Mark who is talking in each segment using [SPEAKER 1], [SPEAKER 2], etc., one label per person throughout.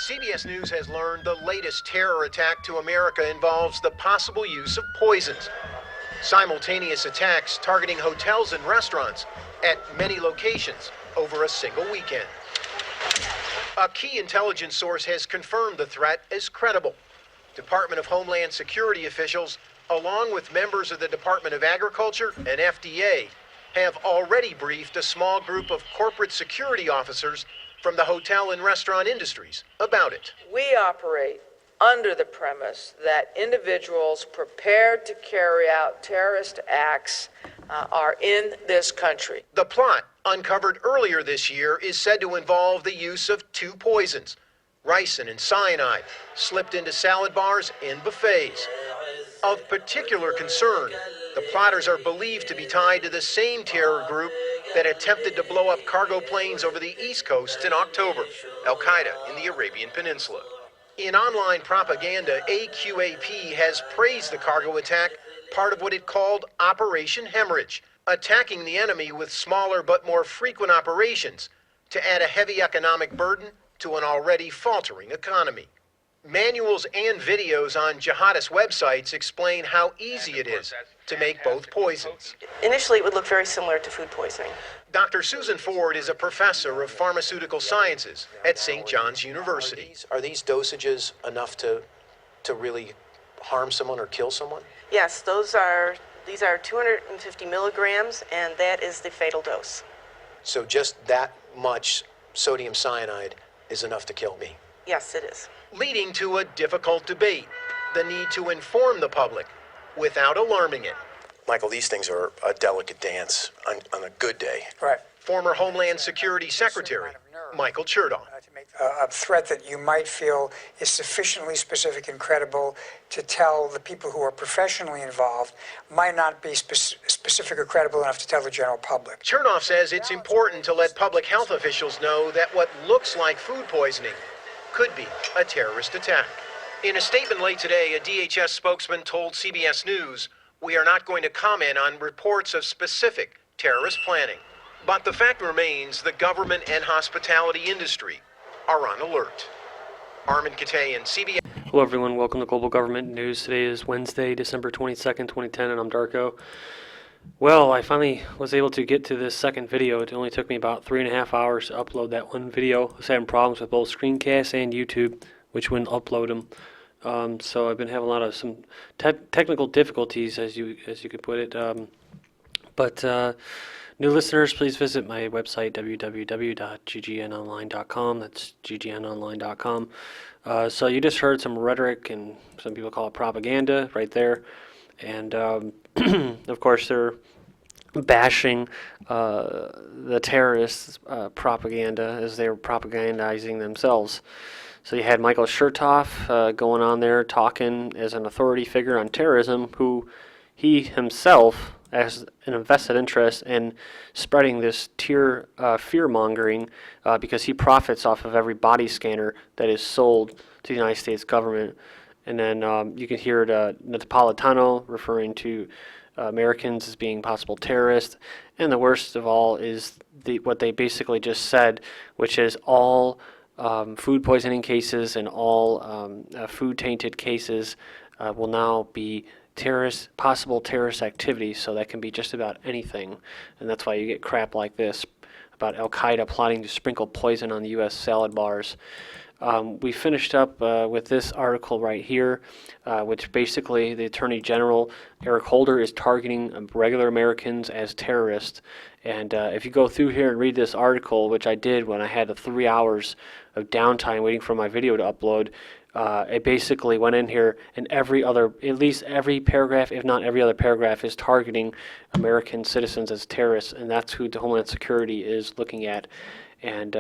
[SPEAKER 1] CBS News has learned the latest terror attack to America involves the possible use of poisons. Simultaneous attacks targeting hotels and restaurants at many locations over a single weekend. A key intelligence source has confirmed the threat as credible. Department of Homeland Security officials, along with members of the Department of Agriculture and FDA, have already briefed a small group of corporate security officers from the hotel and restaurant industries about it.
[SPEAKER 2] We operate under the premise that individuals prepared to carry out terrorist acts are in this country.
[SPEAKER 1] The plot, uncovered earlier this year, is said to involve the use of two poisons, ricin and cyanide, slipped into salad bars and buffets. Of particular concern, the plotters are believed to be tied to the same terror group that attempted to blow up cargo planes over the East Coast in October, Al-Qaeda in the Arabian Peninsula. In online propaganda, AQAP has praised the cargo attack, part of what it called Operation Hemorrhage, attacking the enemy with smaller but more frequent operations to add a heavy economic burden to an already faltering economy. Manuals and videos on jihadist websites explain how easy it is to make both poisons.
[SPEAKER 3] Initially, it would look very similar to food poisoning.
[SPEAKER 1] Dr. Susan Ford is a professor of pharmaceutical sciences at St. John's University. Are these dosages enough to really harm someone or kill someone?
[SPEAKER 3] Yes, these are 250 milligrams, and that is the fatal dose.
[SPEAKER 1] So just that much sodium cyanide is enough to kill me?
[SPEAKER 3] Yes, it is.
[SPEAKER 1] Leading to a difficult debate, the need to inform the public without alarming it. Michael, these things are a delicate dance on a good day.
[SPEAKER 4] Right.
[SPEAKER 1] Former Homeland Security Secretary Michael Chertoff.
[SPEAKER 4] A threat that you might feel is sufficiently specific and credible to tell the people who are professionally involved might not be specific or credible enough to tell the general public.
[SPEAKER 1] Chertoff says it's important to let public health officials know that what looks like food poisoning could be a terrorist attack. In a statement late today, a DHS spokesman told CBS News, "We are not going to comment on reports of specific terrorist planning." But the fact remains the government and hospitality industry are on alert. Armin Katayan, CBS.
[SPEAKER 5] Hello everyone, welcome to Global Government News. Today is Wednesday, December 22nd, 2010, and I'm Darko. Well, I finally was able to get to this second video. It only took me about 3.5 hours to upload that one video. I was having problems with both screencasts and YouTube, which wouldn't upload them. So I've been having a lot of some technical difficulties, as you could put it. New listeners, please visit my website, www.ggnonline.com. That's ggnonline.com. So you just heard some rhetoric, and some people call it propaganda right there. And of course, they're bashing the terrorists' propaganda as they were propagandizing themselves. So you had Michael Chertoff going on there talking as an authority figure on terrorism, who he himself has an invested interest in spreading this fear-mongering because he profits off of every body scanner that is sold to the United States government. And then you can hear Napolitano referring to Americans as being possible terrorists. And the worst of all is what they basically just said, which is all food poisoning cases and all food-tainted cases will now be possible terrorist activity, so that can be just about anything. And that's why you get crap like this about Al-Qaeda plotting to sprinkle poison on the U.S. salad bars. We finished up with this article right here, which basically the Attorney General, Eric Holder, is targeting regular Americans as terrorists. And if you go through here and read this article, which I did when I had the 3 hours of downtime waiting for my video to upload, it basically went in here, and at least every paragraph, if not every other paragraph, is targeting American citizens as terrorists, and that's who the Homeland Security is looking at. And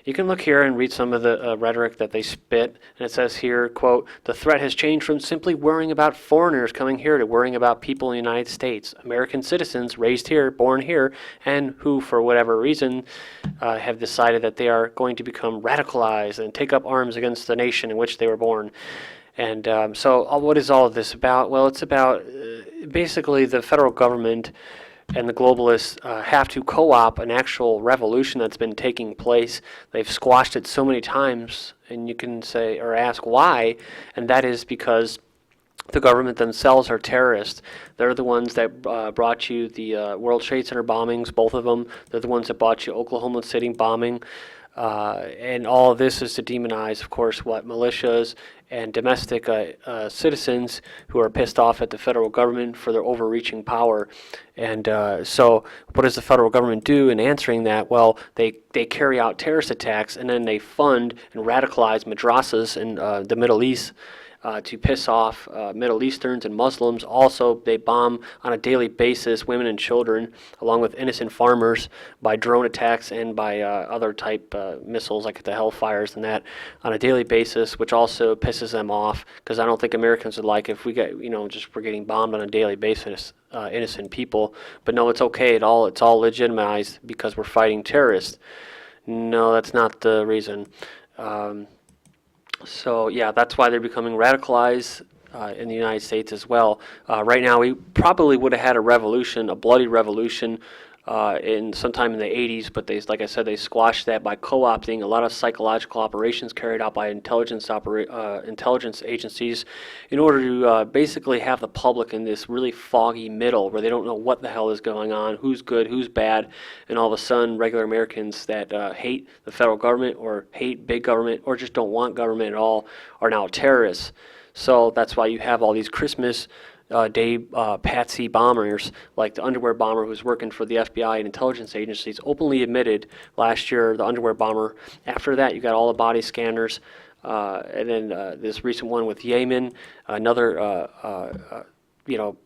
[SPEAKER 5] you can look here and read some of the rhetoric that they spit, and it says here, quote, "The threat has changed from simply worrying about foreigners coming here to worrying about people in the United States, American citizens raised here, born here, and who, for whatever reason, have decided that they are going to become radicalized and take up arms against the nation in which they were born." And so what is all of this about? Well, it's about basically the federal government and the globalists have to co-opt an actual revolution that's been taking place. They've squashed it so many times, and you can say or ask why, and that is because the government themselves are terrorists. They're the ones that brought you the World Trade Center bombings, both of them. They're the ones that brought you Oklahoma City bombing. And all of this is to demonize, of course, what militias and domestic citizens who are pissed off at the federal government for their overreaching power. And so what does the federal government do in answering that? Well, they carry out terrorist attacks, and then they fund and radicalize madrasas in the Middle East to piss off Middle Easterns and Muslims. Also, they bomb on a daily basis women and children, along with innocent farmers, by drone attacks and by other type missiles like the Hellfires and that on a daily basis, which also pisses them off, because I don't think Americans would like if we get, just we're getting bombed on a daily basis, innocent people. But no, it's okay. It's all legitimized because we're fighting terrorists. No, that's not the reason. So yeah, that's why they're becoming radicalized in the United States as well. Right now, we probably would have had a revolution, a bloody revolution, in sometime in the 80s, but they, like I said, they squashed that by co-opting a lot of psychological operations carried out by intelligence agencies in order to basically have the public in this really foggy middle where they don't know what the hell is going on, who's good, who's bad, and all of a sudden regular Americans that hate the federal government or hate big government or just don't want government at all are now terrorists. So that's why you have all these Christmas Day patsy bombers, like the underwear bomber who was working for the FBI and intelligence agencies, openly admitted last year, the underwear bomber. After that, you got all the body scanners, and then this recent one with Yemen, another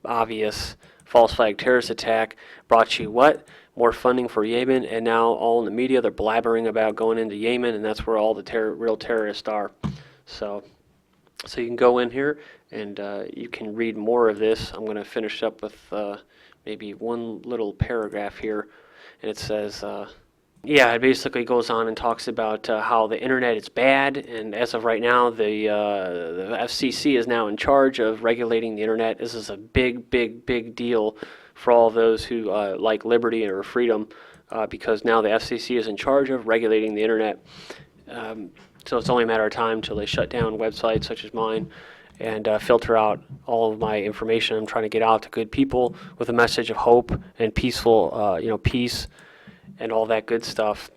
[SPEAKER 5] obvious false flag terrorist attack brought you what? More funding for Yemen, and now all in the media they're blabbering about going into Yemen, and that's where all the real terrorists are. So you can go in here and you can read more of this. I'm going to finish up with maybe one little paragraph here, and it says, it basically goes on and talks about how the internet is bad, and as of right now, the FCC is now in charge of regulating the internet. This is a big, big, big deal for all those who like liberty or freedom, because now the FCC is in charge of regulating the internet. So it's only a matter of time until they shut down websites such as mine and filter out all of my information I'm trying to get out to good people with a message of hope and peaceful, peace and all that good stuff.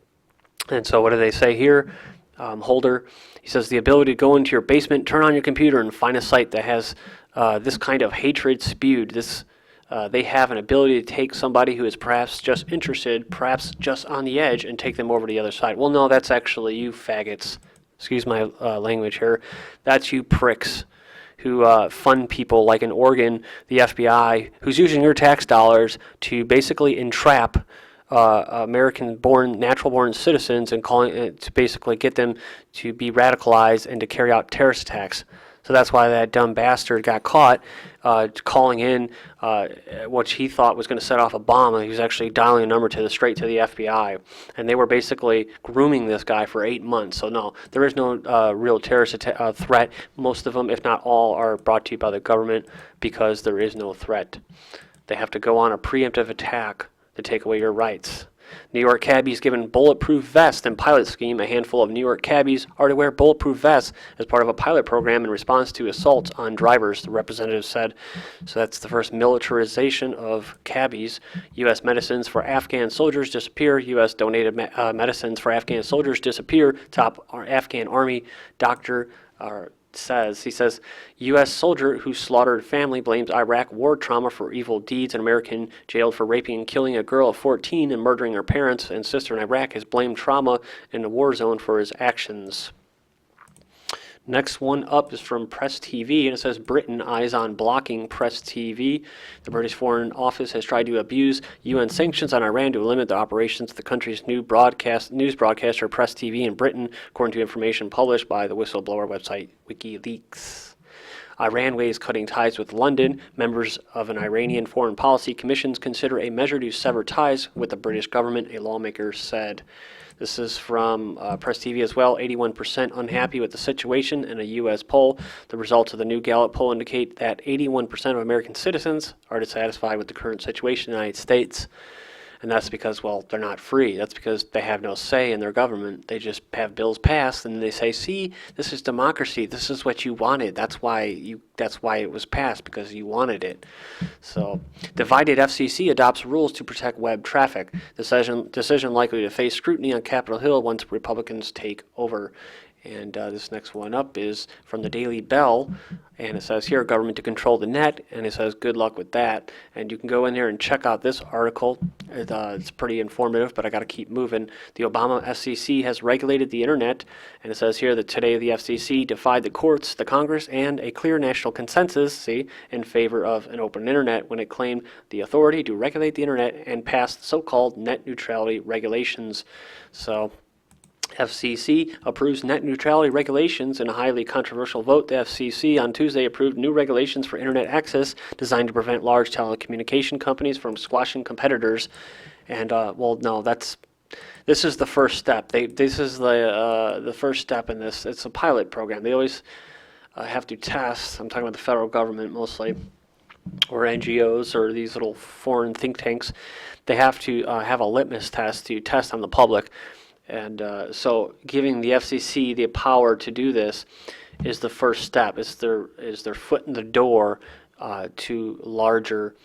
[SPEAKER 5] And so what do they say here? Holder, he says, the ability to go into your basement, turn on your computer, and find a site that has this kind of hatred spewed. They have an ability to take somebody who is perhaps just interested, perhaps just on the edge, and take them over to the other side. Well, no, that's actually you faggots. Excuse my language here. That's you pricks who fund people like in Oregon, the FBI, who's using your tax dollars to basically entrap American-born, natural-born citizens and calling it to basically get them to be radicalized and to carry out terrorist attacks. So that's why that dumb bastard got caught calling in what he thought was going to set off a bomb, and he was actually dialing a number straight to the FBI. And they were basically grooming this guy for 8 months. So no, there is no real terrorist threat. Most of them, if not all, are brought to you by the government because there is no threat. They have to go on a preemptive attack to take away your rights. New York cabbies given bulletproof vests in pilot scheme. A handful of New York cabbies are to wear bulletproof vests as part of a pilot program in response to assaults on drivers, the representative said. So that's the first militarization of cabbies. U.S. medicines for Afghan soldiers disappear. U.S. donated medicines for Afghan soldiers disappear. Top Afghan Army doctor he says, U.S. soldier who slaughtered family blames Iraq war trauma for evil deeds. An American jailed for raping and killing a girl of 14 and murdering her parents and sister in Iraq has blamed trauma in the war zone for his actions. Next one up is from Press TV, and it says Britain eyes on blocking Press TV. The British Foreign Office has tried to abuse UN sanctions on Iran to limit the operations of the country's news broadcaster Press TV in Britain, according to information published by the whistleblower website WikiLeaks. Iran weighs cutting ties with London. Members of an Iranian foreign policy commission consider a measure to sever ties with the British government, a lawmaker said. This is from Press TV as well. 81% unhappy with the situation in a U.S. poll. The results of the new Gallup poll indicate that 81% of American citizens are dissatisfied with the current situation in the United States. And that's because, well, they're not free. That's because they have no say in their government. They just have bills passed, and they say, "See, this is democracy. This is what you wanted. That's why it was passed, because you wanted it." So, divided FCC adopts rules to protect web traffic. Decision likely to face scrutiny on Capitol Hill once Republicans take over. And this next one up is from the Daily Bell, and it says here, government to control the net, and it says good luck with that. And you can go in there and check out this article. It's pretty informative, but I got to keep moving. The Obama FCC has regulated the internet, and it says here that today the FCC defied the courts, the Congress, and a clear national consensus, in favor of an open internet when it claimed the authority to regulate the internet and passed so-called net neutrality regulations. So, FCC approves net neutrality regulations in a highly controversial vote. The FCC on Tuesday approved new regulations for internet access designed to prevent large telecommunication companies from squashing competitors. And this is the first step. This is the first step in this. It's a pilot program. They always have to test. I'm talking about the federal government mostly, or NGOs, or these little foreign think tanks. They have to have a litmus test to test on the public. And so giving the FCC the power to do this is the first step. Is their foot in the door to larger,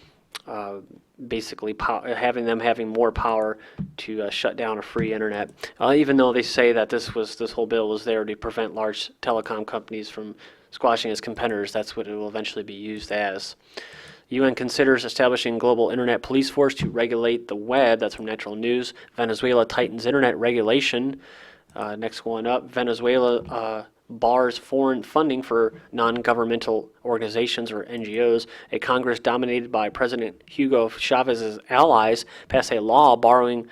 [SPEAKER 5] basically having more power to shut down a free internet. Even though they say that this whole bill was there to prevent large telecom companies from squashing its competitors, that's what it will eventually be used as. UN considers establishing global internet police force to regulate the web. That's from Natural News. Venezuela tightens internet regulation. Next one up, Venezuela bars foreign funding for non-governmental organizations, or NGOs. A Congress dominated by President Hugo Chavez's allies passed a law barring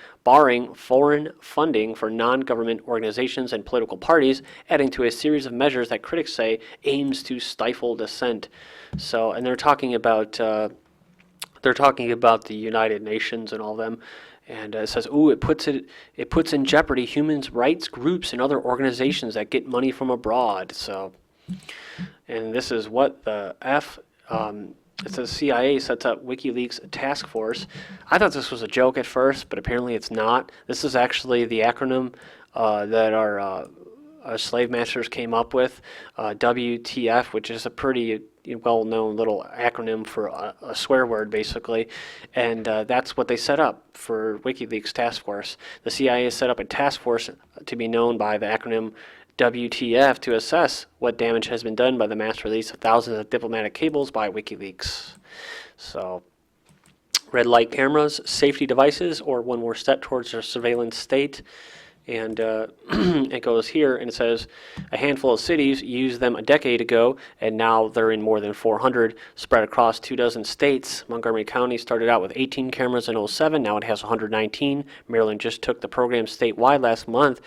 [SPEAKER 5] foreign funding for non-government organizations and political parties, adding to a series of measures that critics say aims to stifle dissent. So, and they're talking about the United Nations and all them. And it says, it puts in jeopardy human rights groups and other organizations that get money from abroad. So, and this is what the F. It says CIA sets up WikiLeaks task force. I thought this was a joke at first, but apparently it's not. This is actually the acronym that our slave masters came up with, WTF, which is a pretty well-known little acronym for a swear word, basically, and that's what they set up for WikiLeaks task force. The CIA set up a task force to be known by the acronym WTF to assess what damage has been done by the mass release of thousands of diplomatic cables by WikiLeaks. So, red light cameras, safety devices, or one more step towards a surveillance state. And it goes here, and it says a handful of cities used them a decade ago, and now they're in more than 400, spread across 24 states. Montgomery County started out with 18 cameras in 2007. Now it has 119. Maryland just took the program statewide last month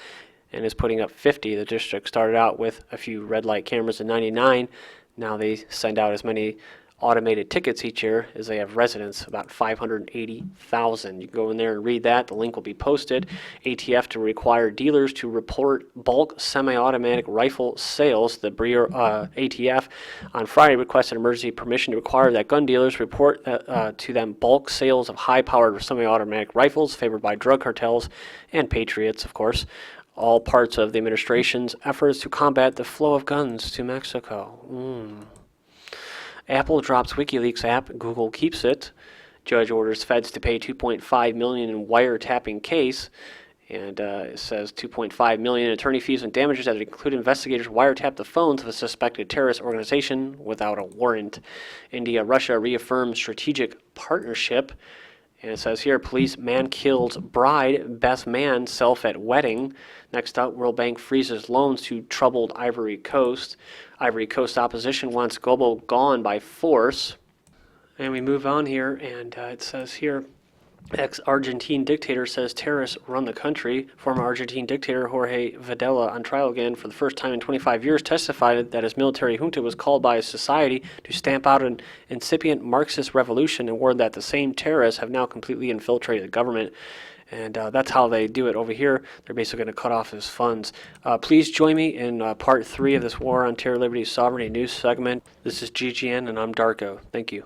[SPEAKER 5] and is putting up 50. The district started out with a few red light cameras in 99. Now they send out as many automated tickets each year as they have residents, about 580,000. You can go in there and read that. The link will be posted. ATF to require dealers to report bulk semi-automatic rifle sales. The ATF on Friday requested emergency permission to require that gun dealers report to them bulk sales of high-powered semi-automatic rifles favored by drug cartels and patriots, of course. All parts of the administration's efforts to combat the flow of guns to Mexico. Apple drops WikiLeaks app, Google keeps it. Judge orders feds to pay $2.5 million in wiretapping case. And it says $2.5 million in attorney fees and damages that include investigators wiretap the phones of a suspected terrorist organization without a warrant. India, Russia reaffirms strategic partnership. And it says here, police, man kills bride, best man, self at wedding. Next up, World Bank freezes loans to troubled Ivory Coast. Ivory Coast opposition wants Gobo gone by force. And we move on here, and it says here, Ex-Argentine dictator says terrorists run the country. Former Argentine dictator Jorge Videla, on trial again for the first time in 25 years, testified that his military junta was called by his society to stamp out an incipient Marxist revolution, and warned that the same terrorists have now completely infiltrated the government. And that's how they do it over here. They're basically going to cut off his funds. Please join me in part 3 of this War on Terror, Liberty, Sovereignty news segment. This is GGN, and I'm Darko. Thank you.